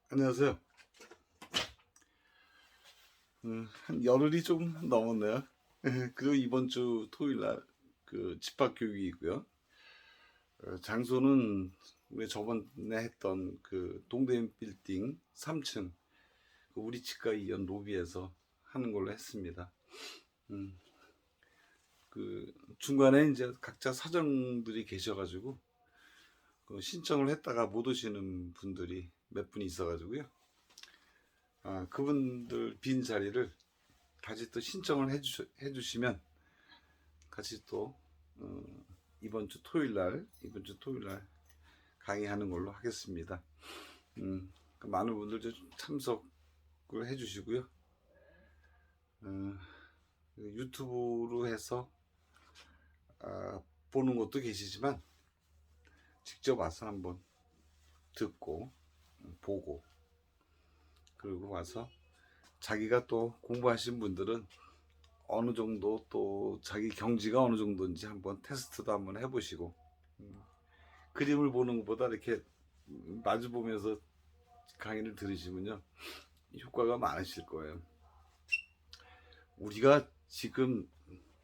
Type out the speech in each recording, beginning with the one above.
안녕하세요. 한 열흘이 좀 넘었네요. 그리고 이번 주 토요일 날 그 집합 교육이고요. 장소는 우리 저번에 했던 그 동대문 빌딩 3층 그 우리 치과 이연 로비에서 하는 걸로 했습니다. 음, 그 중간에 이제 각자 사정들이 계셔가지고 그 신청을 했다가 못 오시는 분들이 몇 분이 있어가지고요. 그분들 빈 자리를 같이 또 신청을 해주시면 같이 또 어, 이번 주 토요일 날 강의하는 걸로 하겠습니다. 그 많은 분들 좀 참석을 해주시고요. 어, 유튜브로 해서 보는 것도 계시지만 직접 와서 한번 듣고 보고 그리고 와서 자기가 또 공부하신 분들은 어느 정도 또 자기 경지가 어느 정도인지 한번 테스트도 한번 해보시고 그림을 보는 것보다 이렇게 마주 보면서 강의를 들으시면요 효과가 많으실 거예요. 우리가 지금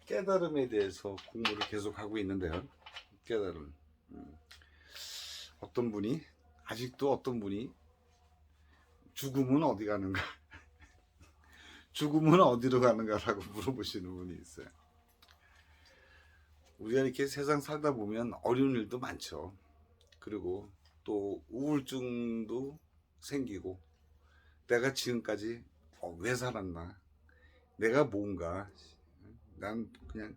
깨달음에 대해서 공부를 계속 하고 있는데요. 깨달음. 아직도 어떤 분이 죽음은 어디 가는가? 죽음은 어디로 가는가라고 물어보시는 분이 있어요. 우리가 이렇게 세상 살다 보면 어려운 일도 많죠. 그리고 또 우울증도 생기고 내가 지금까지 왜 살았나? 내가 뭔가? 난 그냥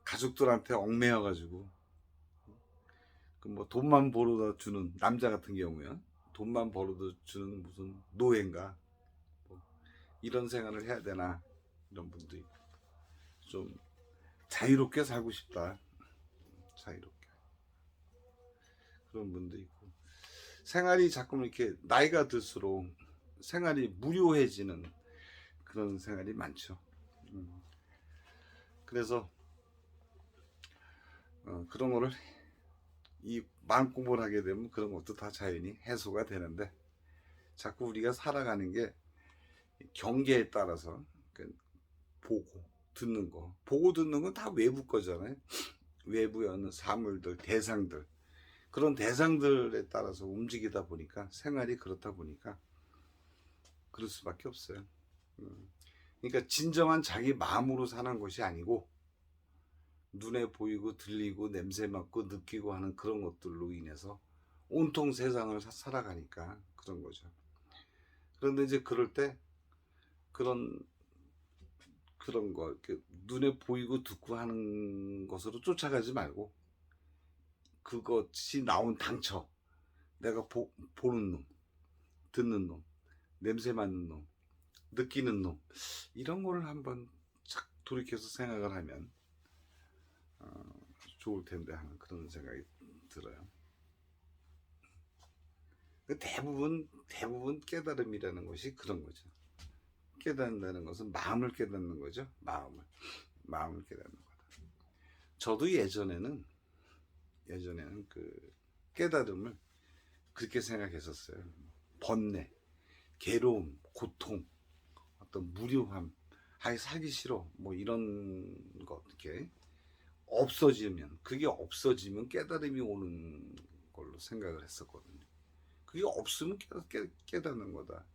가족들한테 얽매여가지고 그 뭐 돈만 벌어다 주는 남자 같은 경우면 돈만 벌어다 주는 무슨 노예인가? 뭐 이런 생활을 해야 되나? 이런 분도 있고 좀 자유롭게 살고 싶다. 자유롭게 그런 분도 있고 생활이 자꾸 이렇게 나이가 들수록 생활이 무료해지는 그런 생활이 많죠. 그래서 그런 거를 이 마음 공부를 하게 되면 그런 것도 다 자연히 해소가 되는데 자꾸 우리가 살아가는 게 경계에 따라서 보고 듣는 거 보고 듣는 건 다 외부 거잖아요. 외부에 있는 사물들 대상들 그런 대상들에 따라서 움직이다 보니까 생활이 그렇다 보니까 그럴 수밖에 없어요. 그러니까 진정한 자기 마음으로 사는 것이 아니고 눈에 보이고 들리고 냄새 맡고 느끼고 하는 그런 것들로 인해서 온통 세상을 살아가니까 그런 거죠. 그런데 이제 그럴 때 그런 거 이렇게 눈에 보이고 듣고 하는 것으로 쫓아가지 말고 그것이 나온 당처 내가 보는 놈 듣는 놈 냄새 맡는 놈 느끼는 놈 이런 거를 한번 착 돌이켜서 생각을 하면 좋을 텐데 하는 그런 생각이 들어요. 대부분 깨달음이라는 것이 그런 거죠. 깨닫는다는 것은 마음을 깨닫는 거죠. 마음을 깨닫는 거다. 저도 예전에는 그 깨달음을 그렇게 생각했었어요. 번뇌, 괴로움, 고통, 어떤 무료함, 아예 살기 싫어, 뭐 이런 것 이렇게 그게 없어지면 깨달음이 오는 걸로 생각을 했었거든요. 그게 없으면 깨닫는 거다.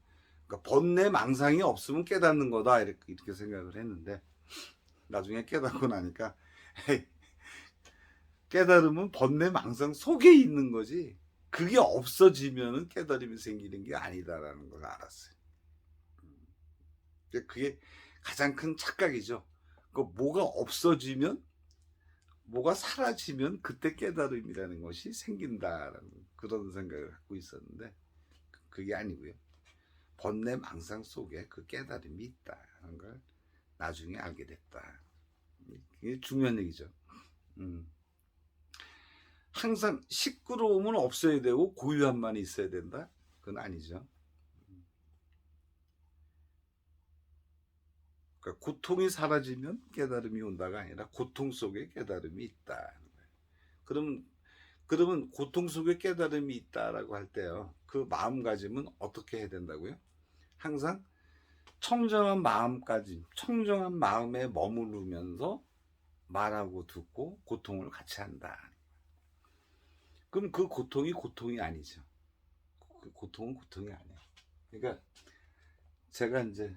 그러니까 번뇌 망상이 없으면 깨닫는 거다 이렇게 생각을 했는데 나중에 깨닫고 나니까 깨달음은 번뇌 망상 속에 있는 거지 그게 없어지면은 깨달음이 생기는 게 아니다라는 걸 알았어요. 그게 가장 큰 착각이죠. 그 뭐가 없어지면 뭐가 사라지면 그때 깨달음이라는 것이 생긴다라는 그런 생각을 갖고 있었는데 그게 아니고요. 번뇌 망상 속에 그 깨달음이 있다는 걸 나중에 알게 됐다. 이게 중요한 얘기죠. 항상 시끄러움은 없어야 되고 고요함만 있어야 된다? 그건 아니죠. 그러니까 고통이 사라지면 깨달음이 온다가 아니라 고통 속에 깨달음이 있다. 그러면 그러면 고통 속에 깨달음이 있다라고 할 때요, 그 마음가짐은 어떻게 해야 된다고요? 항상 청정한 마음가짐, 청정한 마음에 머무르면서 말하고 듣고 고통을 같이 한다. 그럼 그 고통이 고통이 아니죠. 그 고통은 고통이 아니에요. 그러니까 제가 이제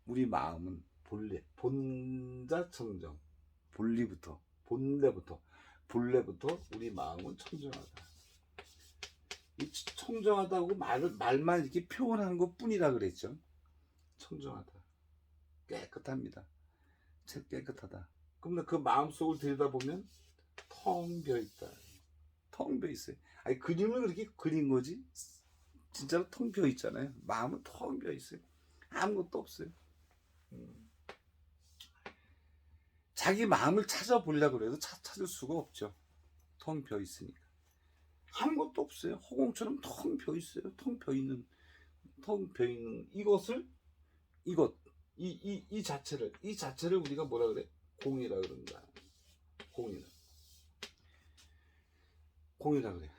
우리 마음은 본래, 본자 청정, 본래부터 우리 마음은 청정하다. 이 청정하다고 말만 이렇게 표현하는 것 뿐이라 그랬죠. 청정하다, 깨끗합니다. 깨끗하다. 그럼 그 마음속을 들여다보면 텅 비어있다. 텅 비어있어요. 아니, 그림을 그렇게 그린 거지 진짜로 텅 비어있잖아요. 마음은 텅 비어있어요. 아무것도 없어요. 자기 마음을 찾아보려고 해도 찾을 수가 없죠. 텅 비어있으니까. 아무것도 없어요. 허공처럼 텅 비어있어요. 텅 비어있는 이 자체를 우리가 뭐라 그래? 공이라 그런다. 공이라 그래.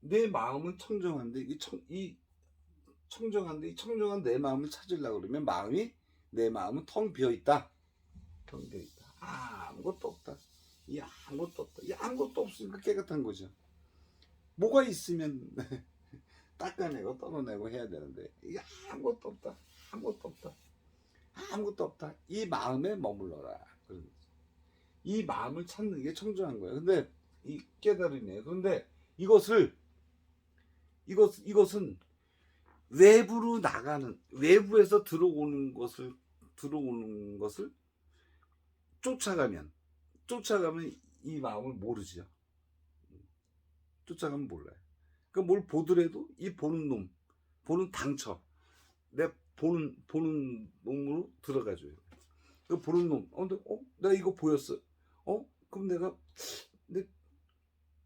내 마음은 청정한데 이 청정한 내 마음을 찾으려고 그러면 내 마음은 텅 비어있다. 텅 비어있다. 아무것도 없다. 이 아무것도 없으니까 깨끗한 거죠. 뭐가 있으면 닦아내고 떨어내고 해야 되는데 이게 아무것도 없다. 이 마음에 머물러라. 이 마음을 찾는 게 청정한 거예요. 근데 이 깨달음이에요. 그런데 이것은 외부로 나가는, 외부에서 들어오는 것을 쫓아가면 이 마음을 모르죠. 쫓아가면 몰라요. 그러니까 뭘 보더라도 이 보는 당처, 내 보는 놈으로 들어가줘요. 그 보는 놈, 내가 이거 보였어. 그럼 내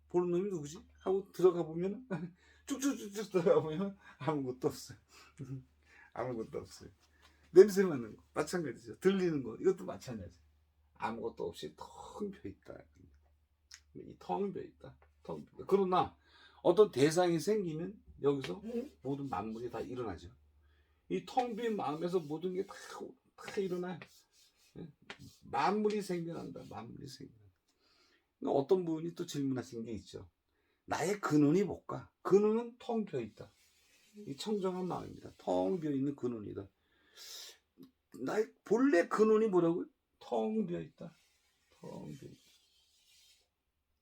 보는 놈이 누구지? 하고 들어가 보면 쭉쭉쭉쭉 들어가 보면 아무것도 없어요. 아무것도 없어요. 냄새 맡는 거 마찬가지죠. 들리는 거 이것도 마찬가지. 아무것도 없이 텅 비어있다. 이 텅 비어있다. 그러나 어떤 대상이 생기면 여기서 모든 만물이 다 일어나죠. 이 텅 빈 마음에서 모든 게 다 일어나요. 만물이 생겨난다. 그러니까 어떤 분이 또 질문하신 게 있죠. 나의 근원이 뭘까? 근원은 텅 비어있다. 이 청정한 마음입니다. 텅 비어있는 근원이다. 나의 본래 근원이 뭐라고요? 텅 비어있다.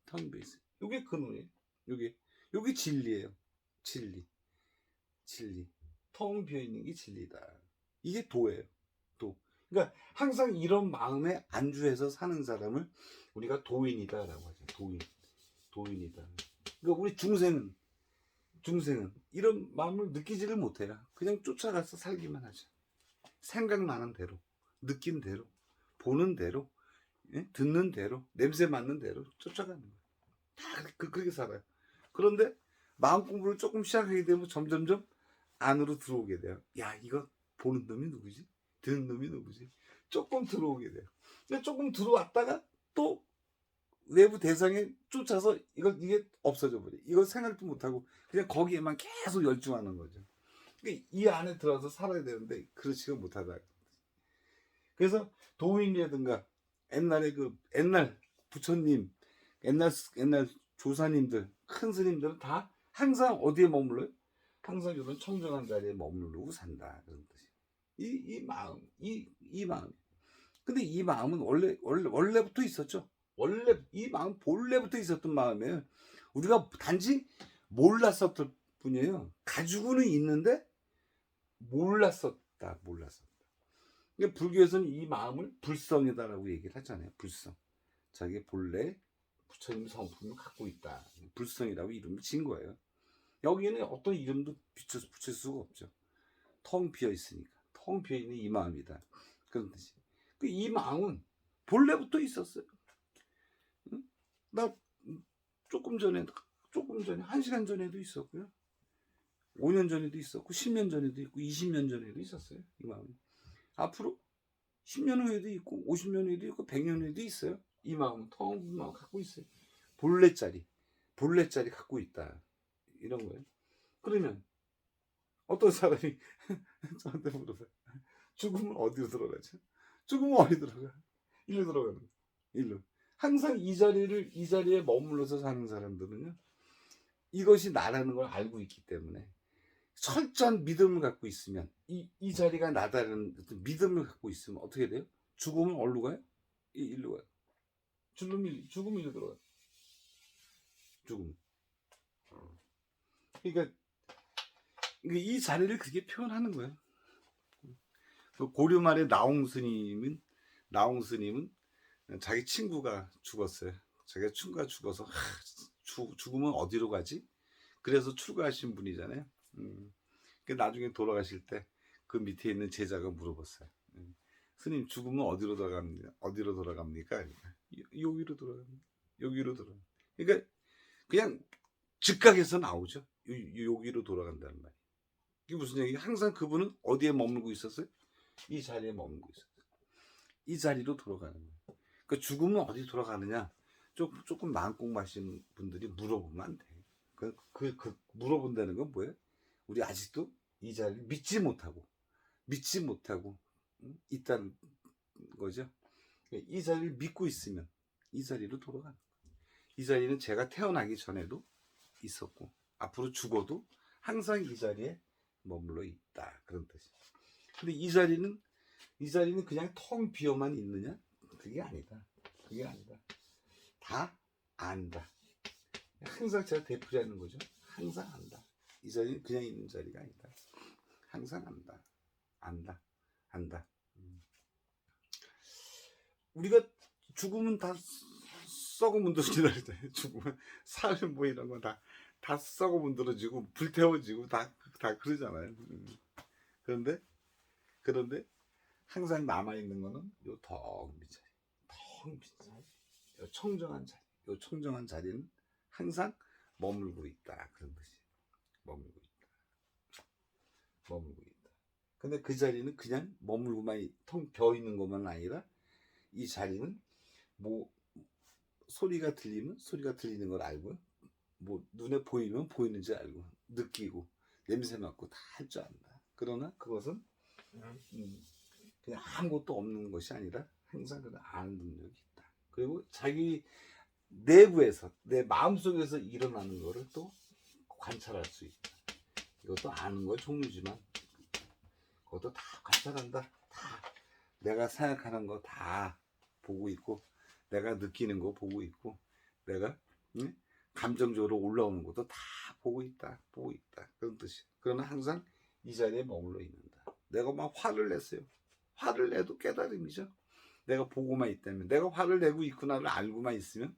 텅 비어있어요. 이게 근원이에요. 이게 진리예요. 진리. 텅 비어있는 게 진리다. 이게 도예요. 도. 그러니까 항상 이런 마음에 안주해서 사는 사람을 우리가 도인이다라고 하죠. 도인이다. 그러니까 우리 중생은 이런 마음을 느끼지를 못해요. 그냥 쫓아가서 살기만 하죠. 생각나는 대로, 느낀 대로, 보는 대로, 듣는 대로, 냄새 맡는 대로 쫓아가는 거예요. 다 그렇게 살아요. 그런데 마음 공부를 조금 시작하게 되면 점점점 안으로 들어오게 돼요. 야, 이거 보는 놈이 누구지? 듣는 놈이 누구지? 조금 들어오게 돼요. 조금 들어왔다가 또 외부 대상에 쫓아서 이게 없어져 버려. 이걸 생각도 못하고 그냥 거기에만 계속 열중하는 거죠. 그러니까 이 안에 들어서 살아야 되는데 그렇지가 못하다. 그래서 도인이라든가 옛날 부처님, 옛날 조사님들, 큰 스님들은 다 항상 어디에 머물러요? 항상 이런 청정한 자리에 머무르고 산다. 그런 뜻이에요. 이 마음. 근데 이 마음은 원래부터 있었죠. 이 마음 본래부터 있었던 마음이에요. 우리가 단지 몰랐었을 뿐이에요. 가지고는 있는데 몰랐었다. 그러니까 불교에서는 이 마음을 불성이다라고 얘기를 하잖아요. 불성. 자기 본래 부처님 성품을 갖고 있다. 불성이라고 이름을 지은 거예요. 여기에는 어떤 이름도 붙일 수가 없죠. 텅 비어 있으니까. 텅 비어 있는 이 마음이다. 그런 뜻이. 이 마음은 본래부터 있었어요. 나 조금 전에 1시간 전에도 있었고요. 5년 전에도 있었고 10년 전에도 있고 20년 전에도 있었어요. 이 마음이. 앞으로 10년 후에도 있고 50년 후에도 있고 100년 후에도 있어요. 이 마음은 텅 빈 마음 갖고 있어요. 본래 자리. 본래 자리 갖고 있다. 이런 거예요. 그러면 어떤 사람이 저한테 물어봐요. 죽으면 어디로 들어가죠? 죽으면 어디 들어가? 일로 들어가는 거예요. 일로. 항상 이 자리에 머물러서 사는 사람들은요, 이것이 나라는 걸 알고 있기 때문에 철저한 믿음을 갖고 있으면, 이 자리가 나다라는 어떤 믿음을 갖고 있으면 어떻게 돼요? 죽으면 어디로 가요? 일로 가요. 죽으면 일로 들어가요. 죽음. 그러니까 이 자리를 그렇게 표현하는 거예요. 그 고려 말에 나홍 스님은 자기 친구가 죽었어요. 자기가 친구가 죽어서 죽으면 어디로 가지? 그래서 출가하신 분이잖아요. 나중에 돌아가실 때 그 밑에 있는 제자가 물어봤어요. 스님, 죽으면 어디로 돌아갑니까? 여기로 돌아갑니다. 여기로 돌아. 그러니까 그냥 즉각에서 나오죠. 여기로 돌아간다는 말이에요. 이게 무슨 얘기예요? 항상 그분은 어디에 머물고 있었어요? 이 자리에 머물고 있었어요. 이 자리로 돌아가는 거예요. 그 죽으면 어디 돌아가느냐? 조금 마음공 마신 분들이 물어보면 안 돼. 물어본다는 건 뭐예요? 우리 아직도 이 자리를 믿지 못하고 있다는 거죠. 이 자리를 믿고 있으면 이 자리로 돌아가는 거예요. 이 자리는 제가 태어나기 전에도 있었고 앞으로 죽어도 항상 이 자리에 머물러 있다, 그런 뜻이에요. 근데 이 자리는 그냥 텅 비어만 있느냐? 그게 아니다. 다 안다. 항상 제가 되풀이하는 거죠. 항상 안다. 이 자리는 그냥 있는 자리가 아니다. 항상 안다. 우리가 죽으면 다 썩어 문드러지잖아요. 죽으면 살은 뭐 이런 거 다 썩어 문드러지고 불태워지고 다 그러잖아요. 그런데 항상 남아 있는 거는 요 텅 빈 자리, 요 청정한 자리. 요 청정한 자리는 항상 머물고 있다, 그런 뜻이에요. 머물고 있다. 근데 그 자리는 그냥 머물고만 텅 비어 있는 것만 아니라 이 자리는 뭐 소리가 들리면 소리가 들리는 걸 알고요. 뭐 눈에 보이면 보이는지 알고, 느끼고, 냄새 맡고 다 할 줄 안다. 그러나 그것은 그냥 아무것도 없는 것이 아니라 항상 그런 아는 능력이 있다. 그리고 자기 내부에서, 내 마음속에서 일어나는 거를 또 관찰할 수 있다. 이것도 아는 거 종류지만 그것도 다 관찰한다. 다 내가 생각하는 거 다 보고 있고, 내가 느끼는 거 보고 있고, 내가 감정적으로 올라오는 것도 다 보고 있다. 그런 뜻이에요. 그러나 항상 이 자리에 머물러 있는다. 내가 막 화를 냈어요. 화를 내도 깨달음이죠. 내가 보고만 있다면, 내가 화를 내고 있구나를 알고만 있으면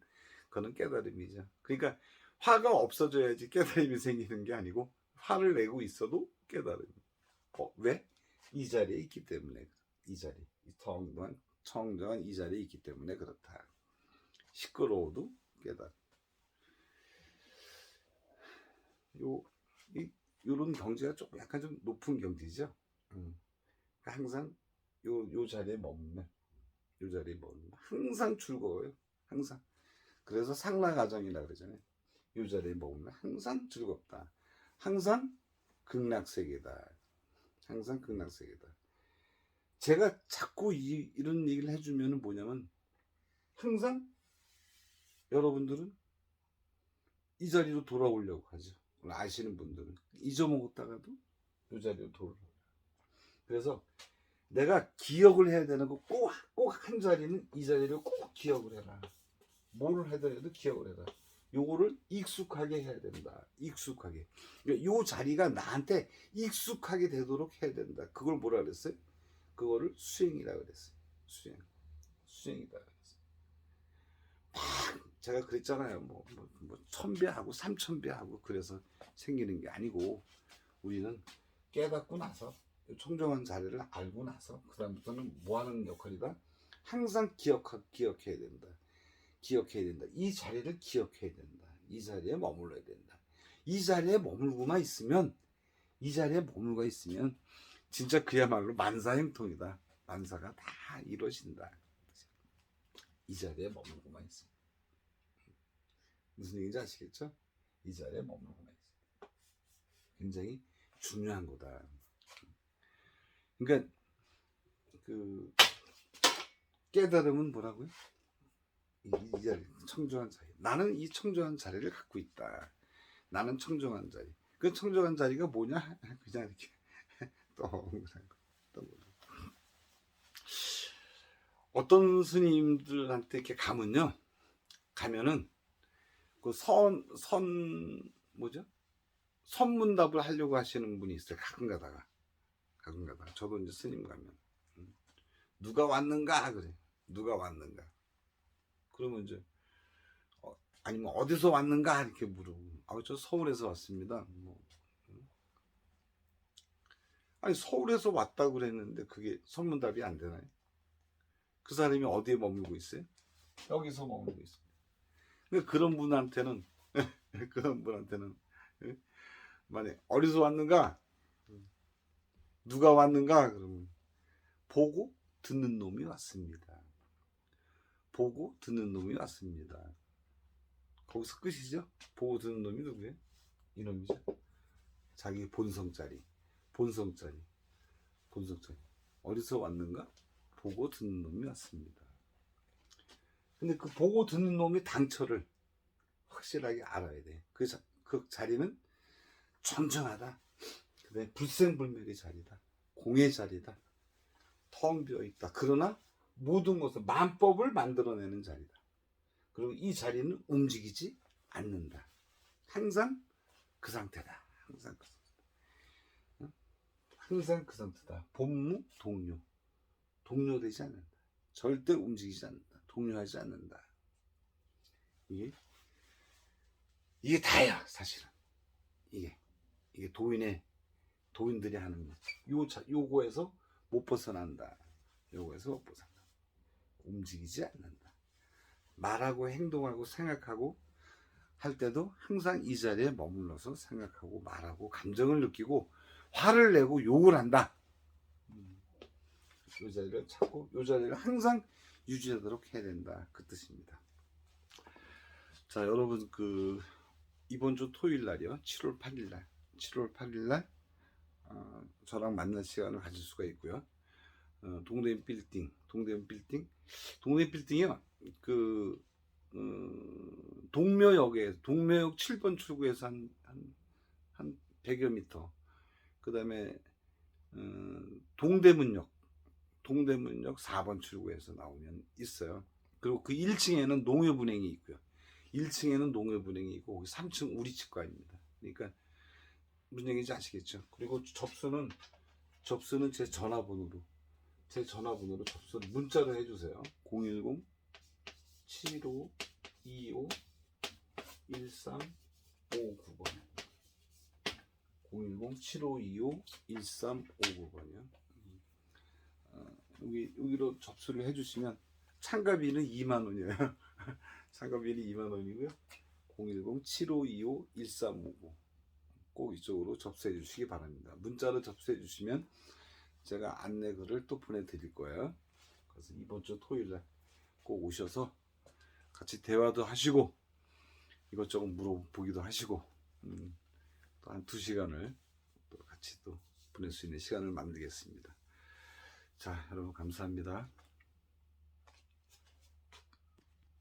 그건 깨달음이죠. 그러니까 화가 없어져야지 깨달음이 생기는 게 아니고, 화를 내고 있어도 깨달음이. 왜? 이 자리에 있기 때문에. 이 청정한 이 자리에 있기 때문에 그렇다. 시끄러워도 깨달음. 요런 경지가 약간 좀 높은 경지죠. 항상 요 자리에 머물면 항상 즐거워요. 항상. 그래서 상라가정이라 그러잖아요. 요 자리에 머물면 항상 즐겁다. 항상 극락세계다. 제가 자꾸 이런 얘기를 해주면 뭐냐면, 항상 여러분들은 이 자리로 돌아오려고 하죠. 아시는 분들은 잊어먹었다가도 이 자리로 돌아오려고. 그래서 내가 기억을 해야 되는 거, 꼭 한 자리는 이 자리를 꼭 기억을 해라. 뭐를 하더라도 기억을 해라. 요거를 익숙하게 해야 된다. 익숙하게. 요 자리가 나한테 익숙하게 되도록 해야 된다. 그걸 뭐라 그랬어요? 그거를 수행이라 그랬어요. 수행이다 그랬어요. 제가 그랬잖아요. 뭐 천배하고 삼천배하고 그래서 생기는 게 아니고, 우리는 깨닫고 나서 청정한 자리를 알고 나서 그 다음부터는 뭐 하는 역할이다? 항상 기억해야 된다. 이 자리를 기억해야 된다. 이 자리에 머물러야 된다. 이 자리에 머물고만 있으면, 진짜 그야말로 만사형통이다. 만사가 다 이루어진다. 이 자리에 머물고만 있으면. 무슨 얘기인지 아시겠죠? 이 자리에 머물러야지. 굉장히 중요한 거다. 그러니까 그 깨달음은 뭐라고요? 이 자리, 청정한 자리. 나는 이 청정한 자리를 갖고 있다. 나는 청정한 자리. 그 청정한 자리가 뭐냐? 그냥 이렇게 동그란 거. 어떤 스님들한테 이렇게 가면은 그 뭐죠? 선문답을 하려고 하시는 분이 있어요. 가끔 가다가. 저도 이제 스님 가면. 누가 왔는가? 그래. 누가 왔는가? 그러면 이제, 아니면 어디서 왔는가? 이렇게 물어보고. 저 서울에서 왔습니다. 뭐. 아니, 서울에서 왔다고 그랬는데 그게 선문답이 안 되나요? 그 사람이 어디에 머물고 있어요? 여기서 머물고 있습니다. 그러니까 그런 분한테는, 만약 어디서 왔는가? 누가 왔는가? 그러면 보고 듣는 놈이 왔습니다. 보고 듣는 놈이 왔습니다. 거기서 끝이죠? 보고 듣는 놈이 누구예요? 이놈이죠. 자기 본성짜리. 어디서 왔는가? 보고 듣는 놈이 왔습니다. 근데 그 보고 듣는 놈이 당처를 확실하게 알아야 돼. 그 자리는 청정하다. 그다음에 불생불멸의 자리다. 공의 자리다. 텅 비어있다. 그러나 모든 것을 만법을 만들어내는 자리다. 그리고 이 자리는 움직이지 않는다. 항상 그 상태다. 항상 그 상태다. 본무 동료. 동료되지 않는다. 절대 움직이지 않는다. 동요하지 않는다. 이게 다야, 사실은. 이게 도인들이 하는 요거에서 못 벗어난다. 움직이지 않는다. 말하고 행동하고 생각하고 할 때도 항상 이 자리에 머물러서 생각하고 말하고 감정을 느끼고 화를 내고 욕을 한다. 이 자리를 찾고 이 자리를 항상 유지하도록 해야 된다. 그 뜻입니다. 자, 여러분 이번 주 토요일 날이요. 7월 8일 날 저랑 만날 시간을 가질 수가 있고요. 동대문 빌딩이요. 동묘역 7번 출구에서 한 100여 미터. 그 다음에 동대문역 4번 출구에서 나오면 있어요. 그리고 그 1층에는 농협은행이 있고요. 1층에는 농협은행이 있고 3층 우리 치과입니다. 그러니까 무슨 얘기인지 아시겠죠? 그리고 접수는 제 전화번호로 접수를 문자로 해주세요. 010-7525-1359번 010-7525-1359번이요. 여기로 접수를 해주시면 참가비는 2만원이에요. 참가비는 2만원이고요. 010-7525-1359 꼭 이쪽으로 접수해 주시기 바랍니다. 문자로 접수해 주시면 제가 안내글을 또 보내드릴 거예요. 그래서 이번 주 토요일날 꼭 오셔서 같이 대화도 하시고 이것저것 물어보기도 하시고 또 한 2시간을 또 같이 또 보낼 수 있는 시간을 만들겠습니다. 자, 여러분 감사합니다.